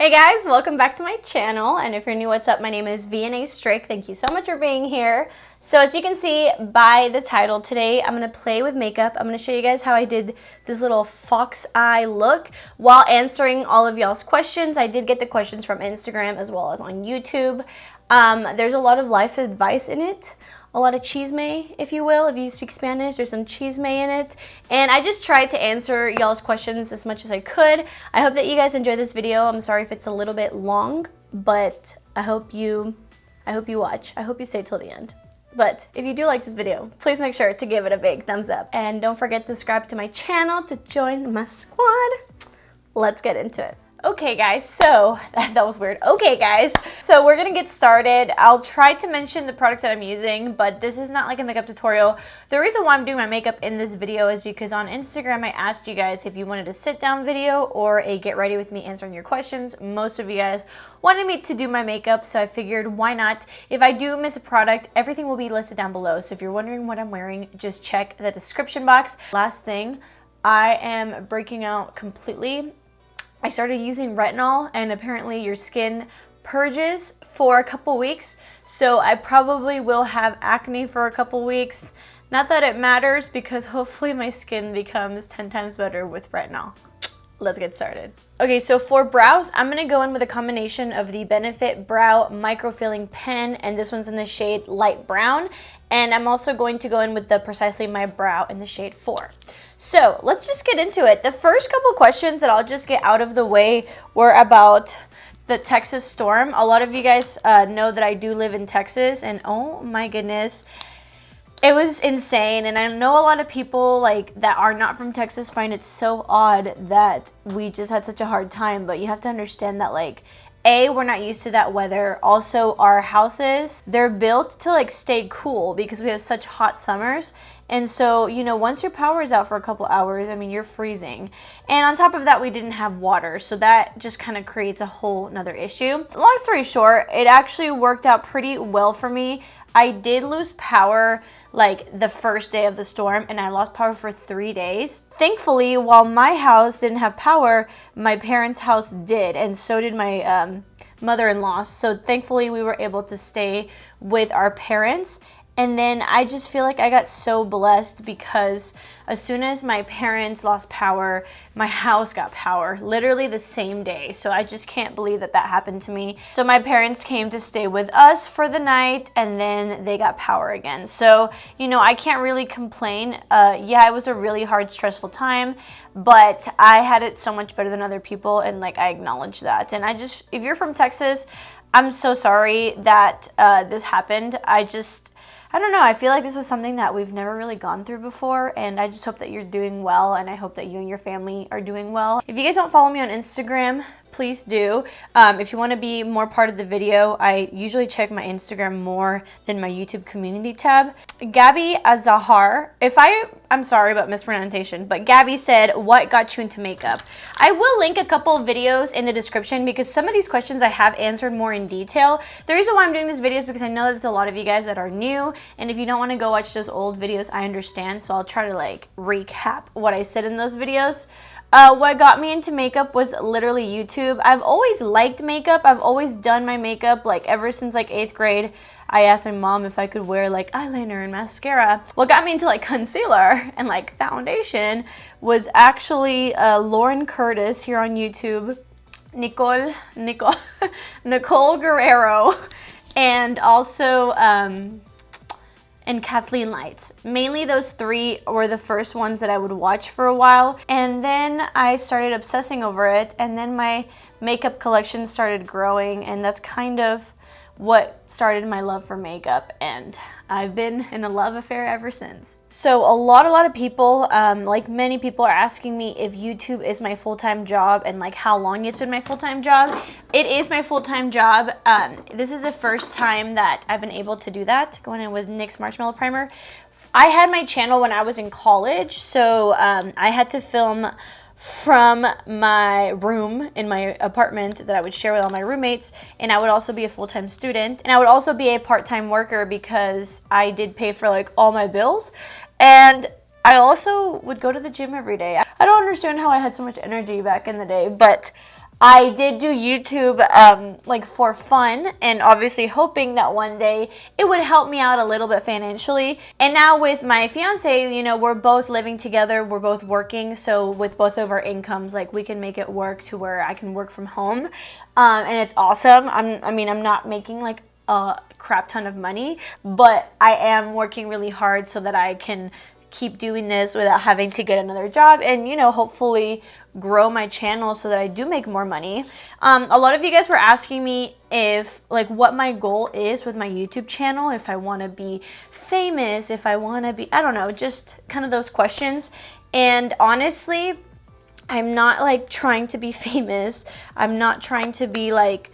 Hey guys, welcome back to my channel, and if you're new, what's up? My name is vianney.strick. Thank you so much for being here. So as you can see by the title, today I'm going to play with makeup. I'm going to show you guys how I did this little fox eye look while answering all of y'all's questions. I did get the questions from Instagram as well as on YouTube. There's a lot of life advice in it. A lot of chisme, if you will. If you speak Spanish, there's some chisme in it. And I just tried to answer y'all's questions as much as I could. I hope that you guys enjoy this video. I'm sorry if it's a little bit long, but I hope you watch. I hope you stay till the end. But if you do like this video, please make sure to give it a big thumbs up. And don't forget to subscribe to my channel to join my squad. Let's get into it. Okay guys, so that was weird. Okay guys, so we're gonna get started. I'll try to mention the products that I'm using, but this is not like a makeup tutorial. The reason why I'm doing my makeup in this video is because on Instagram I asked you guys if you wanted a sit down video or a get ready with me answering your questions. Most of you guys wanted me to do my makeup, so I figured why not. If I do miss a product, everything will be listed down below. So if you're wondering what I'm wearing, just check the description box. Last thing, I am breaking out completely. I started using retinol, and apparently your skin purges for a couple weeks, so I probably will have acne for a couple weeks. Not that it matters, because hopefully my skin becomes 10 times better with retinol. Let's get started. Okay, so for brows, I'm going to go in with a combination of the Benefit Brow Microfilling Pen, and this one's in the shade Light Brown, and I'm also going to go in with the Precisely My Brow in the shade 4. So let's just get into it. The first couple questions that I'll just get out of the way were about the Texas storm. A lot of you guys know that I do live in Texas, and oh my goodness, it was insane. And I know a lot of people like that are not from Texas find it so odd that we just had such a hard time, but you have to understand that like we're not used to that weather. Also, our houses, they're built to like stay cool because we have such hot summers. And so, you know, once your power is out for a couple hours, I mean, you're freezing. And on top of that, we didn't have water. So that just kind of creates a whole nother issue. Long story short, it actually worked out pretty well for me. I did lose power like the first day of the storm, and I lost power for 3 days. Thankfully, while my house didn't have power, my parents' house did, and so did my mother-in-law. So thankfully, we were able to stay with our parents. And then I just feel like I got so blessed because as soon as my parents lost power, my house got power, literally the same day. So I just can't believe that that happened to me. So my parents came to stay with us for the night, and then they got power again. So, you know, I can't really complain. Yeah, it was a really hard, stressful time, but I had it so much better than other people, and like I acknowledge that. And if you're from Texas, I'm so sorry that this happened. I don't know, I feel like this was something that we've never really gone through before, and I just hope that you're doing well, and I hope that you and your family are doing well. If you guys don't follow me on Instagram, please do. If you want to be more part of the video, I usually check my Instagram more than my YouTube community tab. Gabby Azahar, I'm sorry about mispronunciation, but Gabby said, what got you into makeup? I will link a couple of videos in the description because some of these questions I have answered more in detail. The reason why I'm doing this video is because I know that there's a lot of you guys that are new, and if you don't want to go watch those old videos, I understand. So I'll try to like recap what I said in those videos. What got me into makeup was literally YouTube. I've always liked makeup. I've always done my makeup like ever since like 8th grade. I asked my mom if I could wear like eyeliner and mascara. What got me into like concealer and like foundation was actually Lauren Curtis here on YouTube, Nicole Guerrero, and also and Kathleen Lights. Mainly those three were the first ones that I would watch for a while, and then I started obsessing over it, and then my makeup collection started growing, and that's kind of what started my love for makeup, and I've been in a love affair ever since. So a lot of people, like many people, are asking me if YouTube is my full-time job and like how long it's been my full-time job. It is my full-time job. This is the first time that I've been able to do that, going in with NYX Marshmallow Primer. I had my channel when I was in college, so I had to film from my room in my apartment that I would share with all my roommates, and I would also be a full-time student, and I would also be a part-time worker because I did pay for like all my bills, and I also would go to the gym every day. I don't understand how I had so much energy back in the day, but I did do YouTube like for fun, and obviously hoping that one day it would help me out a little bit financially. And now with my fiance, you know, we're both living together, we're both working, so with both of our incomes, like we can make it work to where I can work from home, and it's awesome. I mean, I'm not making like a crap ton of money, but I am working really hard so that I can keep doing this without having to get another job, and you know, hopefully grow my channel so that I do make more money. A lot of you guys were asking me if like what my goal is with my YouTube channel, if I want to be famous, if I want to be, I don't know, just kind of those questions. And honestly, I'm not like trying to be famous. I'm not trying to be like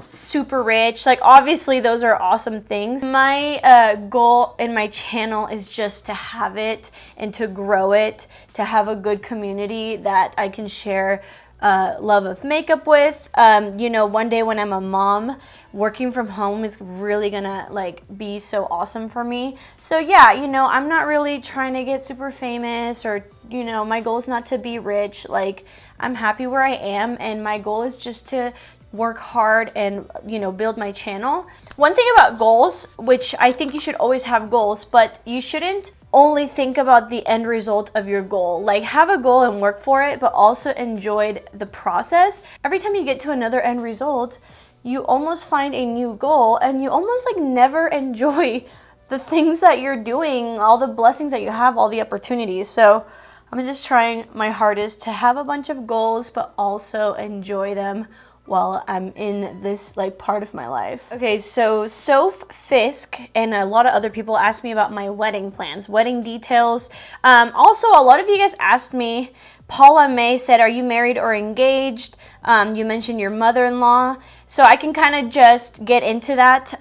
super rich. Like obviously those are awesome things. My goal in my channel is just to have it and to grow it, to have a good community that I can share love of makeup with. You know, one day when I'm a mom, working from home is really gonna like be so awesome for me. So yeah, you know, I'm not really trying to get super famous, or you know, my goal is not to be rich. Like I'm happy where I am, and my goal is just to work hard and, you know, build my channel. One thing about goals, which I think you should always have goals, but you shouldn't only think about the end result of your goal. Like have a goal and work for it, but also enjoy the process. Every time you get to another end result, you almost find a new goal, and you almost like never enjoy the things that you're doing, all the blessings that you have, all the opportunities. So I'm just trying my hardest to have a bunch of goals, but also enjoy them while I'm in this like part of my life. Okay, so Soph Fisk and a lot of other people asked me about my wedding plans, wedding details. Also, a lot of you guys asked me, Paula May said, are you married or engaged? You mentioned your mother-in-law. So I can kind of just get into that.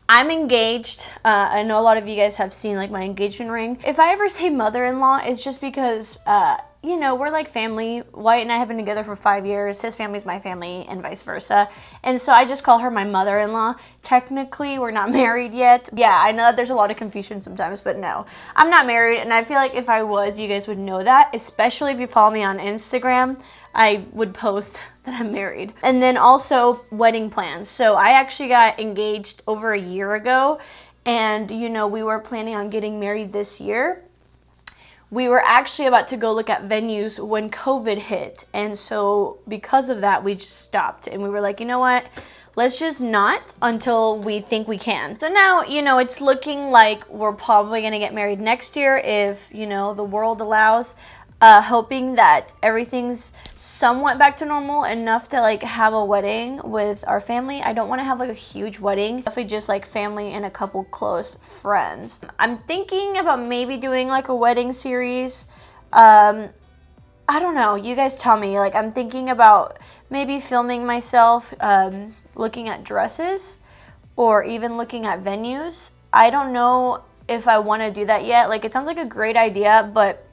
I'm engaged. I know a lot of you guys have seen like my engagement ring. If I ever say mother-in-law, it's just because you know, we're like family. Wyatt and I have been together for 5 years. His family's my family and vice versa. And so I just call her my mother-in-law. Technically, we're not married yet. Yeah, I know that there's a lot of confusion sometimes, but no, I'm not married. And I feel like if I was, you guys would know that, especially if you follow me on Instagram. I would post that I'm married. And then also wedding plans. So I actually got engaged over a year ago, and you know, we were planning on getting married this year. We were actually about to go look at venues when COVID hit, and so because of that, we just stopped, and we were like, you know what? Let's just not until we think we can. So now, you know, it's looking like we're probably gonna get married next year if, you know, the world allows. Hoping that everything's somewhat back to normal enough to like have a wedding with our family. I don't want to have like a huge wedding, definitely just like family and a couple close friends. I'm thinking about maybe doing like a wedding series. I don't know, you guys tell me. Like I'm thinking about maybe filming myself looking at dresses, or even looking at venues. I don't know if I want to do that yet. Like it sounds like a great idea, but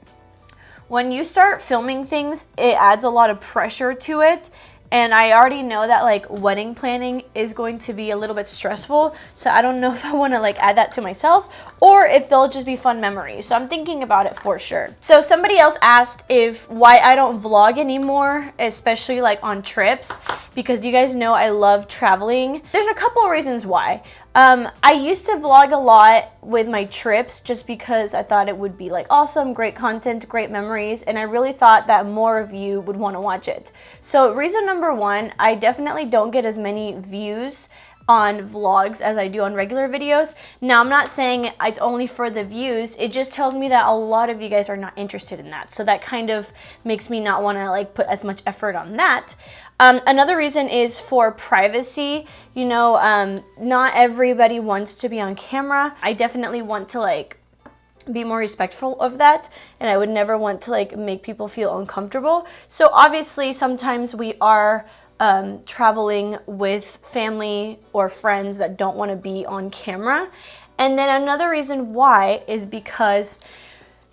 when you start filming things, it adds a lot of pressure to it. And I already know that like wedding planning is going to be a little bit stressful. So I don't know if I want to like add that to myself, or if they'll just be fun memories. So I'm thinking about it for sure. So somebody else asked why I don't vlog anymore, especially like on trips, because you guys know I love traveling. There's a couple of reasons why. I used to vlog a lot with my trips just because I thought it would be like awesome, great content, great memories, and I really thought that more of you would want to watch it. So reason number one, I definitely don't get as many views on vlogs as I do on regular videos. Now, I'm not saying it's only for the views. It just tells me that a lot of you guys are not interested in that. So that kind of makes me not want to like put as much effort on that. Another reason is for privacy. You know, not everybody wants to be on camera. I definitely want to like be more respectful of that, and I would never want to like make people feel uncomfortable. So obviously sometimes we are traveling with family or friends that don't want to be on camera. And then another reason why is because,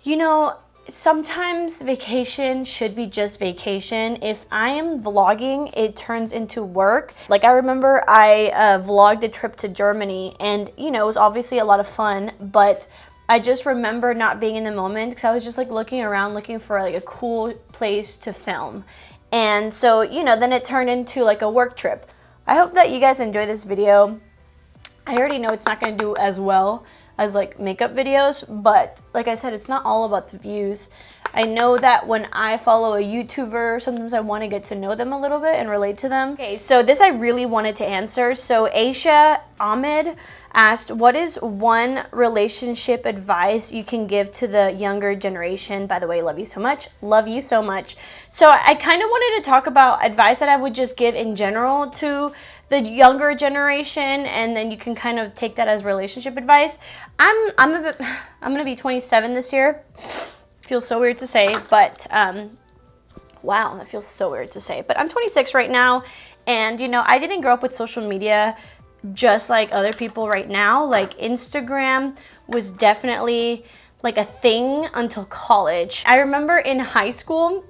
you know, sometimes vacation should be just vacation. If I am vlogging, it turns into work. Like I remember I vlogged a trip to Germany, and you know, it was obviously a lot of fun, but I just remember not being in the moment because I was just like looking around looking for like a cool place to film. And so, you know, then it turned into like a work trip. I hope that you guys enjoy this video. I already know it's not going to do as well as like makeup videos, but like I said, it's not all about the views. I know that when I follow a YouTuber, sometimes I want to get to know them a little bit and relate to them. Okay, so this I really wanted to answer. So Aisha Ahmed asked, what is one relationship advice you can give to the younger generation? By the way, love you so much. Love you so much. So I kind of wanted to talk about advice that I would just give in general to the younger generation, and then you can kind of take that as relationship advice. I'm gonna be 27 this year. Feels so weird to say, but wow, that feels so weird to say. But I'm 26 right now, and you know, I didn't grow up with social media just like other people right now. Like Instagram was definitely like a thing until college. I remember in high school,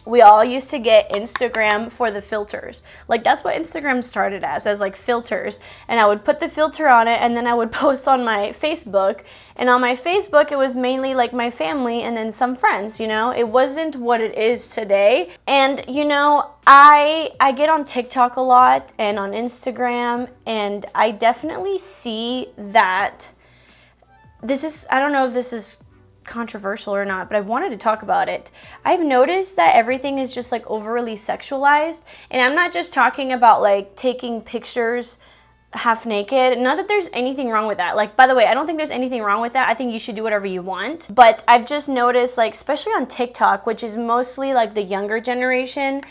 we all used to get Instagram for the filters. Like that's what Instagram started as like filters. And I would put the filter on it, and then I would post on my Facebook. And on my Facebook, it was mainly like my family and then some friends, you know? It wasn't what it is today. And you know, I get on TikTok a lot and on Instagram, and I definitely see that this is, I don't know if this is controversial or not, but I wanted to talk about it. I've noticed that everything is just like overly sexualized, and I'm not just talking about like taking pictures half naked. Not that there's anything wrong with that. Like, by the way, I don't think there's anything wrong with that. I think you should do whatever you want. But I've just noticed, like, especially on TikTok, which is mostly like the younger generation,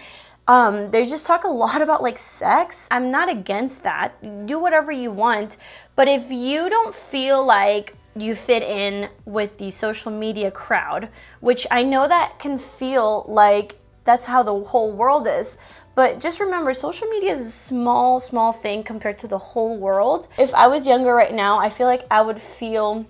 they just talk a lot about like sex. I'm not against that. Do whatever you want. But if you don't feel like you fit in with the social media crowd, which I know that can feel like that's how the whole world is, but just remember, social media is a small thing compared to the whole world. If I was younger right now, I feel like I would feel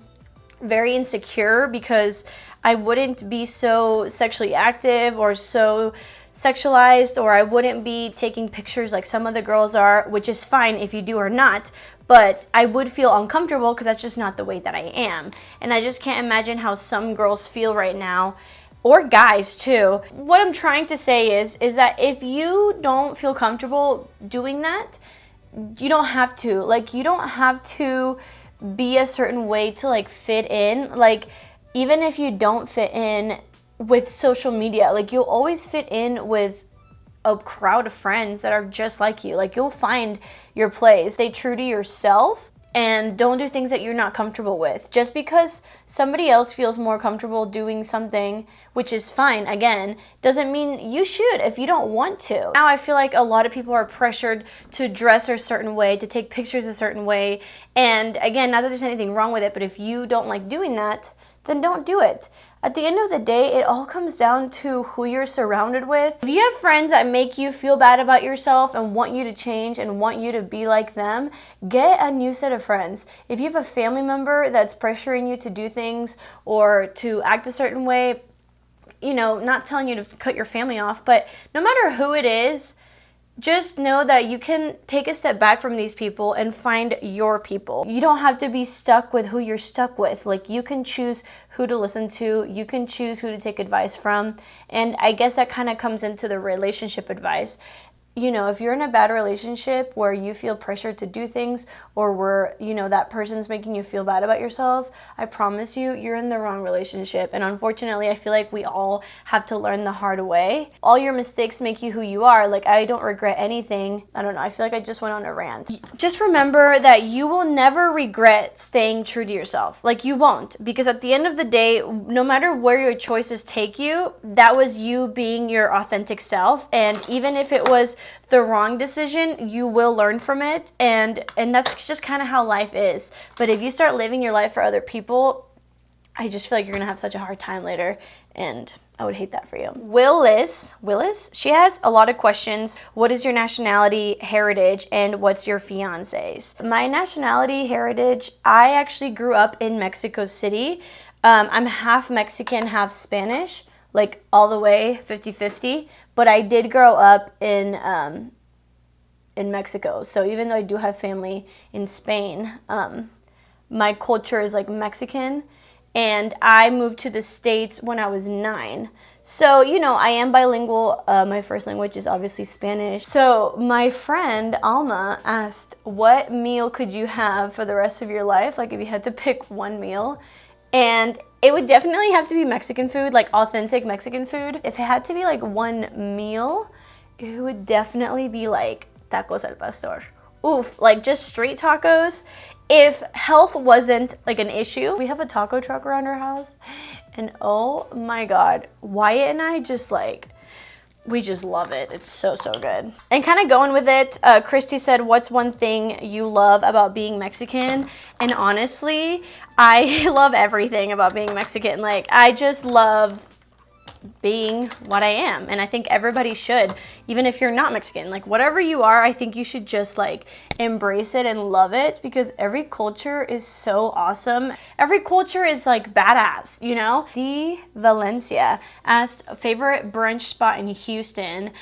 very insecure because I wouldn't be so sexually active or so sexualized, or I wouldn't be taking pictures like some of the girls are, which is fine if you do or not. But I would feel uncomfortable because that's just not the way that I am. And I just can't imagine how some girls feel right now, or guys too. What I'm trying to say is that if you don't feel comfortable doing that, you don't have to. Like, you don't have to be a certain way to like fit in. Like, even if you don't fit in with social media, like you'll always fit in with a crowd of friends that are just like you. Like, you'll find your place. Stay true to yourself and don't do things that you're not comfortable with. Just because somebody else feels more comfortable doing something, which is fine, again, doesn't mean you should if you don't want to. Now I feel like a lot of people are pressured to dress a certain way, to take pictures a certain way. And again, not that there's anything wrong with it, but if you don't like doing that, then don't do it. At the end of the day, it all comes down to who you're surrounded with. If you have friends that make you feel bad about yourself and want you to change and want you to be like them, get a new set of friends. If you have a family member that's pressuring you to do things or to act a certain way, you know, not telling you to cut your family off, but no matter who it is, just know that you can take a step back from these people and find your people. You don't have to be stuck with who you're stuck with. Like, you can choose who to listen to. You can choose who to take advice from. And I guess that kind of comes into the relationship advice. You know, if you're in a bad relationship where you feel pressured to do things, or where, you know, that person's making you feel bad about yourself, I promise you, you're in the wrong relationship. And unfortunately, I feel like we all have to learn the hard way. All your mistakes make you who you are. Like, I don't regret anything. I don't know, I feel like I just went on a rant. Just remember that you will never regret staying true to yourself. Like, you won't. Because at the end of the day, no matter where your choices take you, that was you being your authentic self. And even if it was the wrong decision, you will learn from it, and that's just kind of how life is. But if you start living your life for other people, I just feel like you're gonna have such a hard time later, and I would hate that for you. Willis, she has a lot of questions. What is your nationality, heritage, and what's your fiance's? My nationality, heritage, I actually grew up in Mexico City. I'm half Mexican, half Spanish, like all the way 50-50, but I did grow up in Mexico. So even though I do have family in Spain, my culture is like Mexican, and I moved to the States when I was 9. So, you know, I am bilingual. My first language is obviously Spanish. So my friend Alma asked, what meal could you have for the rest of your life? Like if you had to pick one meal. And it would definitely have to be Mexican food, like authentic Mexican food. If it had to be like one meal, it would definitely be like tacos al pastor. Oof, like just straight tacos. If health wasn't like an issue, we have a taco truck around our house. And oh my God, Wyatt and I just like, we just love it. It's so, so good. And kind of going with it, Christy said, what's one thing you love about being Mexican? And honestly, I love everything about being Mexican. Like, I just love being what I am, and I think everybody should, even if you're not Mexican, like whatever you are, I think you should just like embrace it and love it, because every culture is so awesome. Every culture is like badass, you know. D Valencia asked favorite brunch spot in Houston.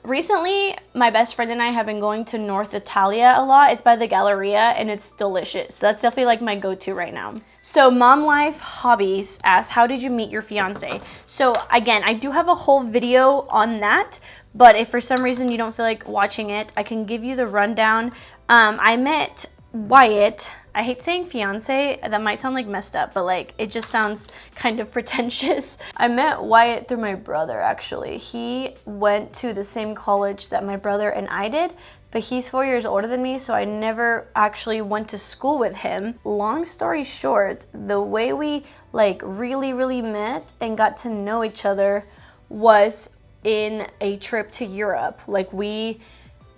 Recently my best friend and I have been going to North Italia a lot. It's by the Galleria and it's delicious. So that's definitely like my go-to right now. So Mom Life Hobbies asked, how did you meet your fiance? So again, I do have a whole video on that, but if for some reason you don't feel like watching it, I can give you the rundown. I met Wyatt. I hate saying fiance, that might sound like messed up, but like it just sounds kind of pretentious. I met Wyatt through my brother actually. He went to the same college that my brother and I did, but he's 4 years older than me, so I never actually went to school with him. Long story short, the way we like really met and got to know each other was in a trip to Europe. Like we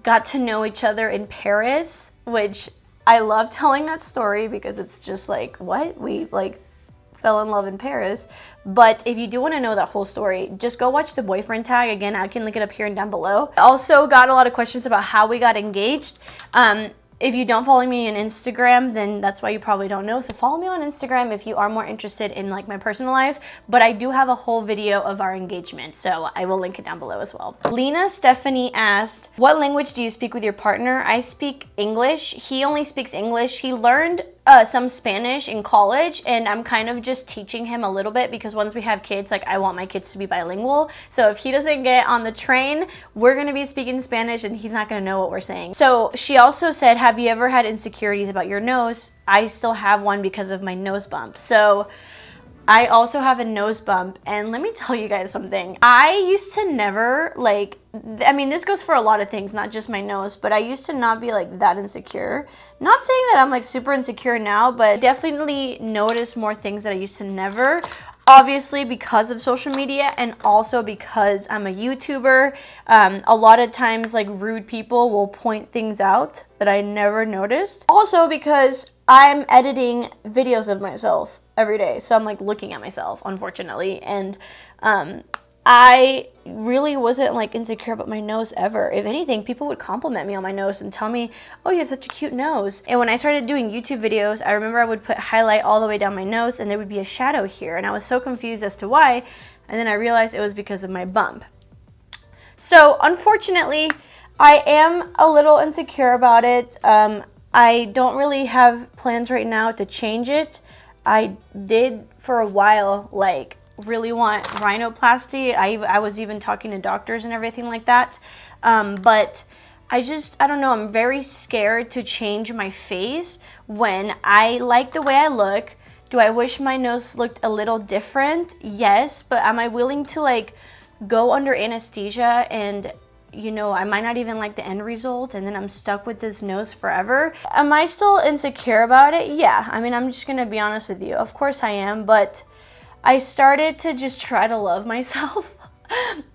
got to know each other in Paris, which I love telling that story because it's just like, what? We like fell in love in Paris. But if you do want to know that whole story, just go watch the boyfriend tag. Again, I can link it up here and down below. I also got a lot of questions about how we got engaged. If you don't follow me on Instagram, then that's why you probably don't know. So follow me on Instagram if you are more interested in like my personal life. But I do have a whole video of our engagement, so I will link it down below as well. Lena Stephanie asked, what language do you speak with your partner? I speak English. He only speaks English. He learned some Spanish in college, and I'm kind of just teaching him a little bit because once we have kids, like I want my kids to be bilingual. So if he doesn't get on the train, we're gonna be speaking Spanish and he's not gonna know what we're saying. So she also said, have you ever had insecurities about your nose? I still have one because of my nose bump. So I also have a nose bump, and let me tell you guys something. I used to never like, I mean, this goes for a lot of things, not just my nose, but I used to not be like that insecure. Not saying that I'm like super insecure now, but definitely notice more things that I used to never. Obviously because of social media, and also because I'm a YouTuber. A lot of times like rude people will point things out that I never noticed. Also because I'm editing videos of myself every day, so I'm like looking at myself, unfortunately, and I really wasn't like insecure about my nose ever. If anything, people would compliment me on my nose and tell me, oh, you have such a cute nose. And when I started doing YouTube videos, I remember I would put highlight all the way down my nose and there would be a shadow here, and I was so confused as to why, and then I realized it was because of my bump. So unfortunately, I am a little insecure about it. I don't really have plans right now to change it. I did for a while like really want rhinoplasty. I was even talking to doctors and everything like that, but I don't know, I'm very scared to change my face when I like the way I look. Do I wish my nose looked a little different? Yes, but am I willing to like go under anesthesia and, you know, I might not even like the end result and then I'm stuck with this nose forever? Am I still insecure about it? Yeah, I mean, I'm just gonna be honest with you. Of course I am, but I started to just try to love myself.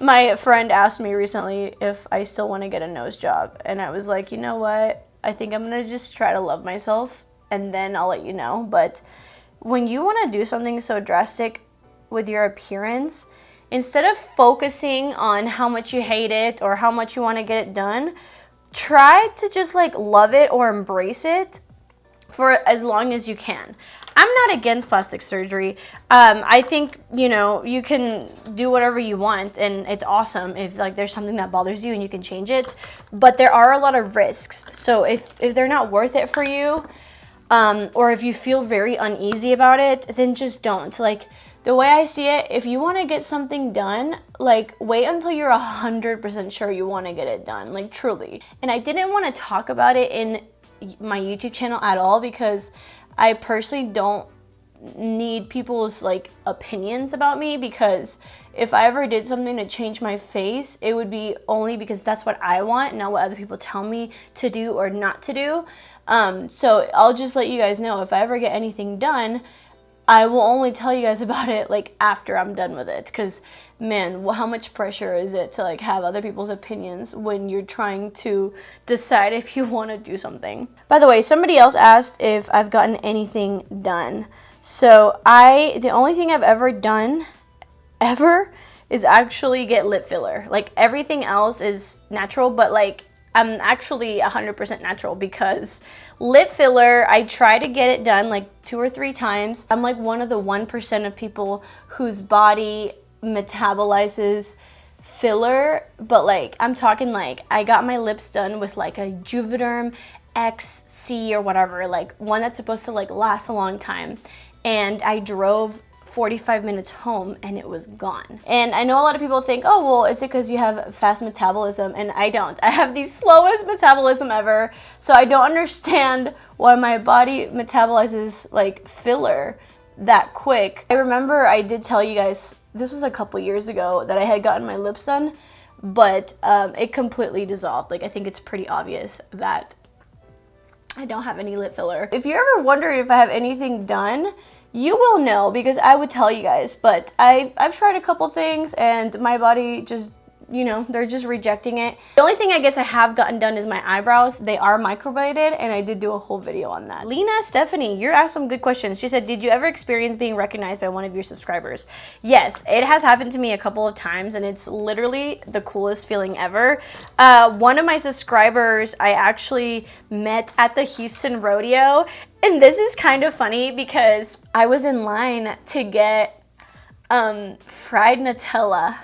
My friend asked me recently if I still want to get a nose job, and I was like, you know what? I think I'm gonna just try to love myself and then I'll let you know. But when you want to do something so drastic with your appearance, instead of focusing on how much you hate it or how much you want to get it done, try to just like love it or embrace it for as long as you can. I'm not against plastic surgery. I think, you know, you can do whatever you want and it's awesome if like there's something that bothers you and you can change it, but there are a lot of risks. So if they're not worth it for you, or if you feel very uneasy about it, then just don't. Like, the way I see it, if you want to get something done, like, wait until you're 100% sure you want to get it done, like, truly. And I didn't want to talk about it in my YouTube channel at all because I personally don't need people's like opinions about me, because if I ever did something to change my face, it would be only because that's what I want, not what other people tell me to do or not to do. So I'll just let you guys know, if I ever get anything done, I will only tell you guys about it like after I'm done with it, because man, how much pressure is it to like have other people's opinions when you're trying to decide if you want to do something. By the way, somebody else asked if I've gotten anything done. So the only thing I've ever done is actually get lip filler. Like, everything else is natural, but like I'm actually 100% natural, because lip filler, I try to get it done like 2 or 3 times. I'm like one of the 1% of people whose body metabolizes filler, but like I'm talking like I got my lips done with like a Juvederm XC or whatever, like one that's supposed to like last a long time, and I drove 45 minutes home and it was gone. And I know a lot of people think, oh, well, is it because you have fast metabolism? And I don't. I have the slowest metabolism ever, so I don't understand why my body metabolizes like filler that quick. I remember I did tell you guys, this was a couple years ago, that I had gotten my lips done, but it completely dissolved. Like, I think it's pretty obvious that I don't have any lip filler. If you're ever wondering if I have anything done, you will know, because I would tell you guys, but I've tried a couple things and my body just, you know, they're just rejecting it. The only thing I guess I have gotten done is my eyebrows. They are microbladed, and I did do a whole video on that. Lena Stephanie, you're asked some good questions. She said, did you ever experience being recognized by one of your subscribers? Yes, it has happened to me a couple of times, and it's literally the coolest feeling ever. One of my subscribers I actually met at the Houston rodeo, and this is kind of funny because I was in line to get fried Nutella.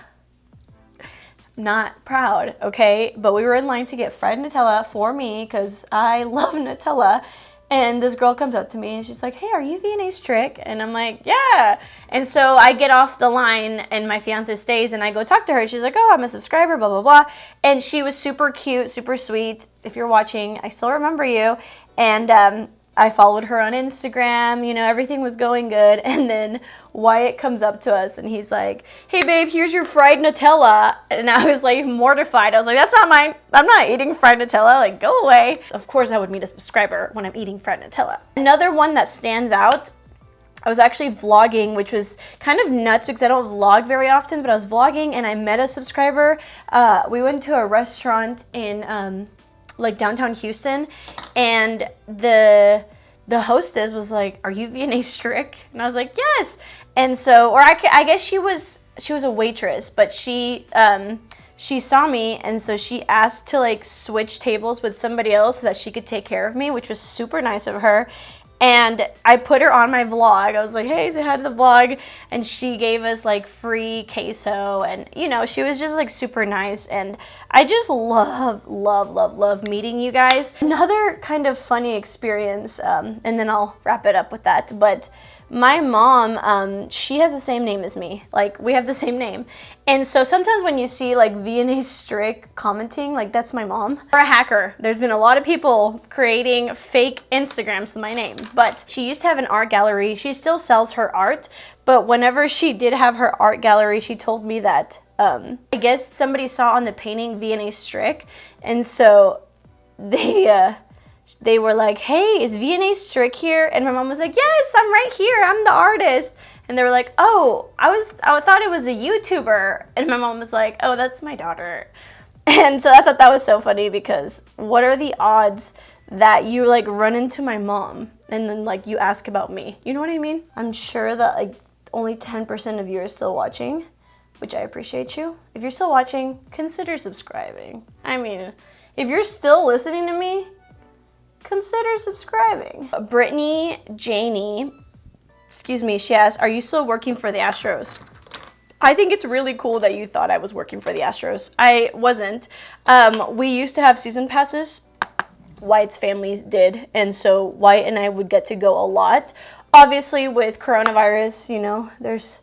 Not proud, okay? But we were in line to get fried Nutella for me because I love Nutella. And this girl comes up to me and she's like, hey, are you vianney.strick? And I'm like, yeah. And so I get off the line and my fiance stays and I go talk to her. She's like, oh, I'm a subscriber, blah, blah, blah. And she was super cute, super sweet. If you're watching, I still remember you. And I followed her on Instagram, you know, everything was going good. And then Wyatt comes up to us and he's like, hey babe, here's your fried Nutella. And I was like mortified. I was like, that's not mine. I'm not eating fried Nutella, like go away. Of course I would meet a subscriber when I'm eating fried Nutella. Another one that stands out, I was actually vlogging, which was kind of nuts because I don't vlog very often, but I was vlogging and I met a subscriber. We went to a restaurant in like downtown Houston, and the hostess was like, are you vianney.strick? And I was like, yes. And so, or I guess she was a waitress, but she saw me, and so she asked to like switch tables with somebody else so that she could take care of me, which was super nice of her. And I put her on my vlog. I was like, hey, say hi to the vlog. And she gave us like free queso, and you know, she was just like super nice. And I just love meeting you guys. Another kind of funny experience, and then I'll wrap it up with that. But my mom, she has the same name as me. Like, we have the same name. And so sometimes when you see like vianney.strick commenting, like that's my mom. Or a hacker. There's been a lot of people creating fake Instagrams with my name. But she used to have an art gallery. She still sells her art. But whenever she did have her art gallery, she told me that, I guess somebody saw on the painting vianney.strick. And so they were like, hey, is vianney.strick here? And my mom was like, yes, I'm right here. I'm the artist. And they were like, oh, I thought it was a YouTuber. And my mom was like, oh, that's my daughter. And so I thought that was so funny, because what are the odds that you like run into my mom and then like you ask about me? You know what I mean? I'm sure that like only 10% of you are still watching, which I appreciate you. If you're still watching, consider subscribing. I mean, if you're still listening to me, consider subscribing. Brittany Janey, excuse me, she asked, are you still working for the Astros? I think it's really cool that you thought I was working for the Astros. I wasn't. We used to have season passes. Wyatt's family did, and so Wyatt and I would get to go a lot. Obviously with coronavirus, you know, there's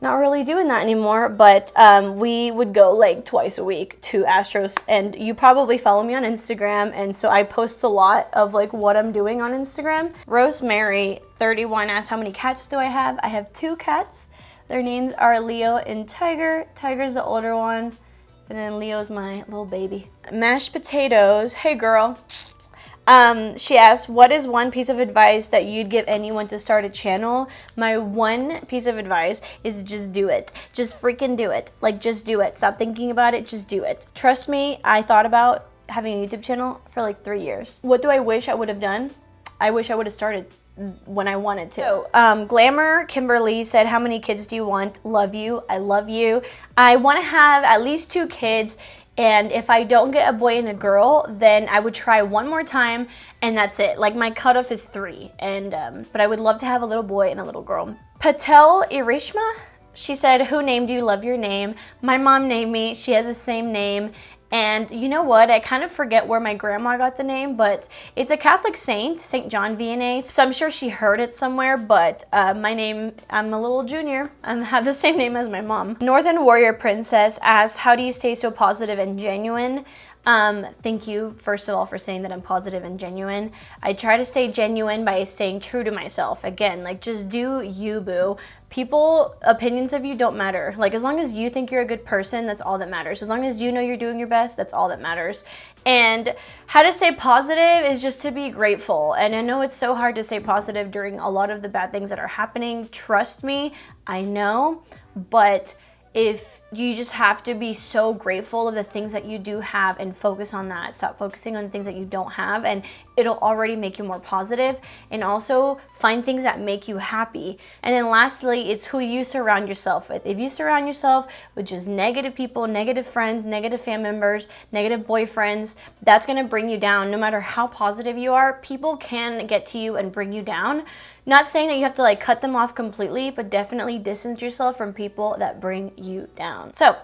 not really doing that anymore, but we would go like twice a week to Astros, and you probably follow me on Instagram, and so I post a lot of like what I'm doing on Instagram. Rosemary 31 asks, how many cats do I have? I have 2 cats. Their names are Leo and Tiger. Tiger's the older one, and then Leo's my little baby. Mashed potatoes, hey girl. She asked, what is one piece of advice that you'd give anyone to start a channel? My one piece of advice is just do it. Just freaking do it. Like, just do it. Stop thinking about it. Just do it. Trust me, I thought about having a YouTube channel for like 3 years. What do I wish I would have done? I wish I would have started when I wanted to. So, Glamour Kimberly said, how many kids do you want? Love you. I love you. I want to have at least 2 kids. And if I don't get a boy and a girl, then I would try one more time, and that's it. Like, my cutoff is 3, and but I would love to have a little boy and a little girl. Patel Irishma, she said, who named you? Love your name. My mom named me. She has the same name. And you know what? I kind of forget where my grandma got the name, but it's a Catholic saint, St. John Vianney. So I'm sure she heard it somewhere, but my name, I'm a little junior. I have the same name as my mom. Northern Warrior Princess asks, how do you stay so positive and genuine? Thank you, first of all, for saying that I'm positive and genuine. I try to stay genuine by staying true to myself. Again, like, just do you, boo. Opinions of you don't matter. Like, as long as you think you're a good person, that's all that matters. As long as you know you're doing your best, that's all that matters. And how to stay positive is just to be grateful. And I know it's so hard to stay positive during a lot of the bad things that are happening. Trust me, I know, but if you just have to be so grateful of the things that you do have and focus on that. Stop focusing on the things that you don't have, and it'll already make you more positive. And also find things that make you happy. And then lastly, it's who you surround yourself with. If you surround yourself with just negative people, negative friends, negative family members, negative boyfriends, that's gonna bring you down. No matter how positive you are, people can get to you and bring you down. Not saying that you have to like cut them off completely, but definitely distance yourself from people that bring you down. So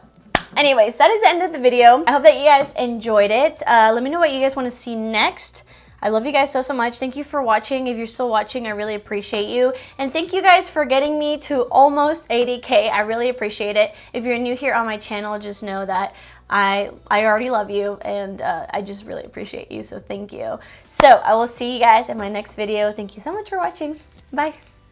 anyways, that is the end of the video. I hope that you guys enjoyed it. Let me know what you guys want to see next. I love you guys so much. Thank you for watching. If you're still watching, I really appreciate you. And thank you guys for getting me to almost 80K. I really appreciate it. If you're new here on my channel, just know that I already love you, and I just really appreciate you, so thank you. So I will see you guys in my next video. Thank you so much for watching. Bye.